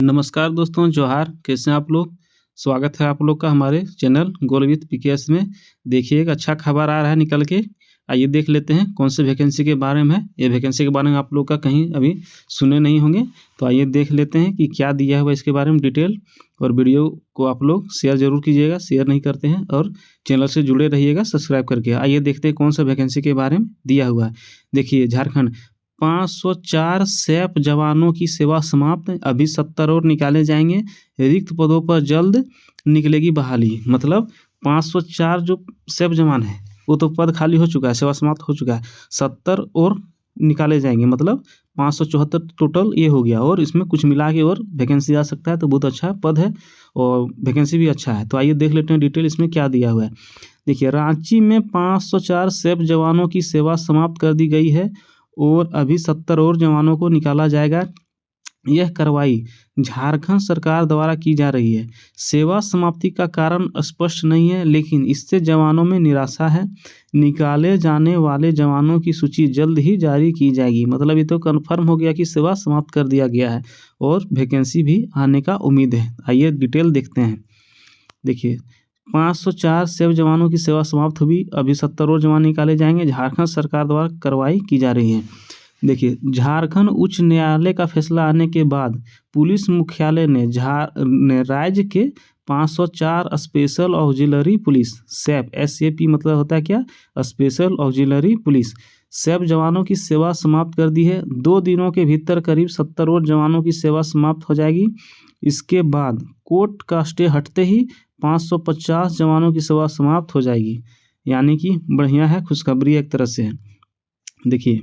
नमस्कार दोस्तों, जोहार। कैसे हैं आप लोग? स्वागत है आप लोग का हमारे चैनल गोल विथ पीकेएस में। देखिए, एक अच्छा खबर आ रहा है निकल के। आइए देख लेते हैं कौन से वैकेंसी के बारे में है। ये वैकेंसी के बारे में आप लोग का कहीं अभी सुने नहीं होंगे, तो आइए देख लेते हैं कि क्या दिया हुआ है इसके बारे में डिटेल। और वीडियो को आप लोग शेयर ज़रूर कीजिएगा, शेयर नहीं करते हैं, और चैनल से जुड़े रहिएगा सब्सक्राइब करके। आइए देखते हैं कौन सा वैकेंसी के बारे में दिया हुआ है। देखिए, झारखंड 504 सैप जवानों की सेवा समाप्त, अभी 70 और निकाले जाएंगे। रिक्त पदों पर जल्द निकलेगी बहाली। मतलब 504 जो सैप जवान है वो तो पद खाली हो चुका है, सेवा समाप्त हो चुका है। 70 और निकाले जाएंगे, मतलब 574 टोटल ये हो गया। और इसमें कुछ मिला के और वैकेंसी आ सकता है, तो बहुत अच्छा पद है और वैकेंसी भी अच्छा है। तो आइए देख लेते हैं डिटेल इसमें क्या दिया हुआ है। देखिए, रांची में 504 सैप जवानों की सेवा समाप्त कर दी गई है और अभी 70 और जवानों को निकाला जाएगा। यह कार्रवाई झारखंड सरकार द्वारा की जा रही है। सेवा समाप्ति का कारण स्पष्ट नहीं है, लेकिन इससे जवानों में निराशा है। निकाले जाने वाले जवानों की सूची जल्द ही जारी की जाएगी। मतलब ये तो कन्फर्म हो गया कि सेवा समाप्त कर दिया गया है और वैकेंसी भी आने का उम्मीद है। आइए डिटेल देखते हैं। देखिए, 504 सैप जवानों की सेवा समाप्त हुई, अभी 70 और जवान निकाले जाएंगे। झारखंड सरकार द्वारा कार्रवाई की जा रही है। देखिए, झारखंड उच्च न्यायालय का फैसला आने के बाद पुलिस मुख्यालय ने राज्य के 504 special auxiliary police SAP SAP मतलब होता है क्या, स्पेशल ऑक्सिलरी पुलिस सैप जवानों की सेवा समाप्त कर दी है। 2 दिनों के भीतर करीब 70 और जवानों की सेवा समाप्त हो जाएगी। इसके बाद कोर्ट का स्टे हटते ही 550 जवानों की सेवा समाप्त हो जाएगी। यानी कि बढ़िया है, खुशखबरी एक तरह से है। देखिए,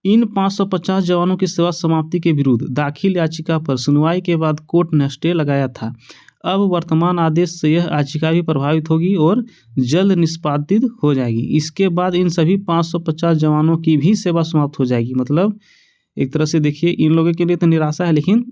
इन 550 जवानों की सेवा समाप्ति के विरुद्ध दाखिल याचिका पर सुनवाई के बाद कोर्ट ने स्टे लगाया था। अब वर्तमान आदेश से यह याचिका भी प्रभावित होगी और जल्द निष्पादित हो जाएगी। इसके बाद इन सभी 550 जवानों की भी सेवा समाप्त हो जाएगी। मतलब एक तरह से देखिए, इन लोगों के लिए तो निराशा है, लेकिन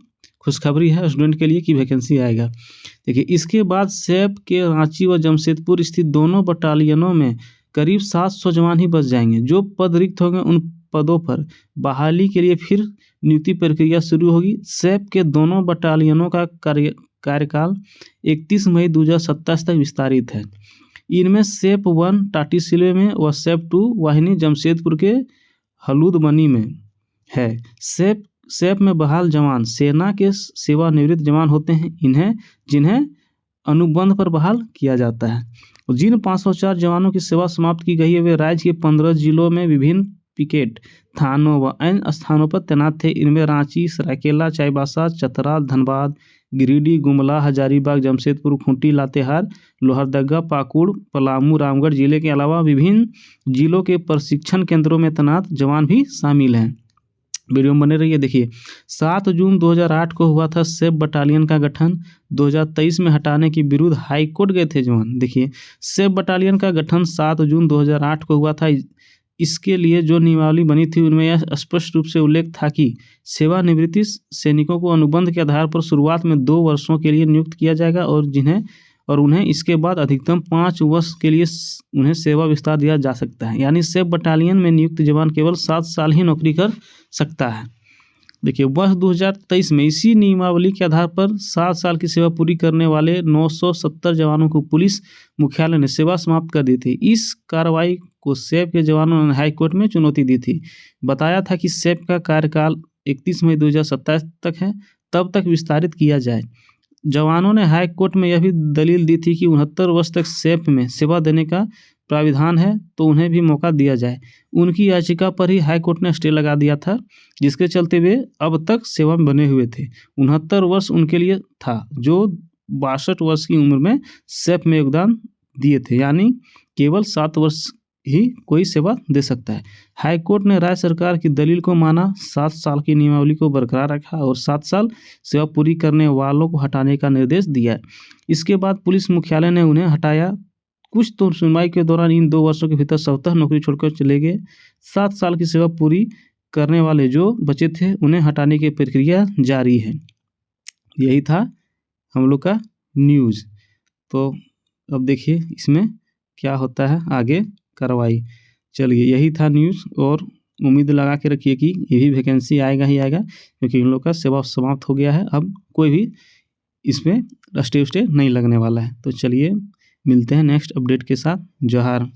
खुशखबरी है स्टूडेंट के लिए कि वैकेंसी आएगा। देखिए, इसके बाद सैप के रांची व जमशेदपुर स्थित दोनों बटालियनों में करीब 700 जवान ही बच जाएंगे। जो पद रिक्त होंगे उन पदों पर बहाली के लिए फिर नियुक्ति प्रक्रिया शुरू होगी। सैप के दोनों बटालियनों का कार्यकाल 31 मई 2027 तक विस्तारित है। इनमें सैप 1 टाटीसिलवे में व सैप 2 वाहिनी जमशेदपुर के हलूदबनी में है। सैप में बहाल जवान सेना के सेवानिवृत्त जवान होते हैं, जिन्हें अनुबंध पर बहाल किया जाता है। जिन 504 जवानों की सेवा समाप्त की गई है वे राज्य के 15 जिलों में विभिन्न पिकेट थानों व अन्य स्थानों पर तैनात थे। इनमें रांची, सरायकेला, चाईबासा, चतरा, धनबाद, गिरिडीह, गुमला, हजारीबाग, जमशेदपुर, खूंटी, लातेहार, लोहरदगा, पाकुड़, पलामू, रामगढ़ जिले के अलावा विभिन्न जिलों के प्रशिक्षण केंद्रों में तैनात जवान भी शामिल हैं। वीडियो में बने रहिए। देखिए, 7 जून 2008 को हुआ था सैप बटालियन का गठन। 2023 में हटाने के विरुद्ध हाई कोर्ट गए थे जवान। देखिए, सैप बटालियन का गठन 7 जून 2008 को हुआ था। इसके लिए जो नियमावली बनी थी उनमें यह स्पष्ट रूप से उल्लेख था कि सेवानिवृत्ति सैनिकों को अनुबंध के आधार पर शुरुआत में 2 वर्षों के लिए नियुक्त किया जाएगा और उन्हें इसके बाद अधिकतम 5 वर्ष के लिए उन्हें सेवा विस्तार दिया जा सकता है। यानी सैप बटालियन में नियुक्त जवान केवल 7 साल ही नौकरी कर सकता है। देखिए, वर्ष 2023 में इसी नियमावली के आधार पर 7 साल की सेवा पूरी करने वाले 970 जवानों को पुलिस मुख्यालय ने सेवा समाप्त कर दी थी। इस कार्रवाई को सैप के जवानों ने हाईकोर्ट में चुनौती दी थी। बताया था कि सैप का कार्यकाल 31 मई 2027 तक है, तब तक विस्तारित किया जाए। जवानों ने हाई कोर्ट में यह भी दलील दी थी कि 69 वर्ष तक सैप में सेवा देने का प्राविधान है, तो उन्हें भी मौका दिया जाए। उनकी याचिका पर ही हाई कोर्ट ने स्टे लगा दिया था, जिसके चलते वे अब तक सेवा में बने हुए थे। 69 वर्ष उनके लिए था, जो 62 वर्ष की उम्र में सैप में योगदान दिए थे। यानी केवल 7 वर्ष ही कोई सेवा दे सकता है। हाई कोर्ट ने राज्य सरकार की दलील को माना, 7 साल की नियमावली को बरकरार रखा और 7 साल सेवा पूरी करने वालों को हटाने का निर्देश दिया। इसके बाद पुलिस मुख्यालय ने उन्हें हटाया। कुछ तो सुनवाई के दौरान इन 2 वर्षों के भीतर स्वतः नौकरी छोड़कर चले गए। 7 साल की सेवा पूरी करने वाले जो बचे थे उन्हें हटाने की प्रक्रिया जारी है। यही था हम लोग का न्यूज़। तो अब देखिए इसमें क्या होता है आगे कार्रवाई। चलिए, यही था न्यूज़ और उम्मीद लगा के रखिए कि ये भी वैकेंसी आएगा ही आएगा, क्योंकि इन लोग का सेवा समाप्त हो गया है। अब कोई भी इसमें स्टे नहीं लगने वाला है। तो चलिए मिलते हैं नेक्स्ट अपडेट के साथ। जोहार।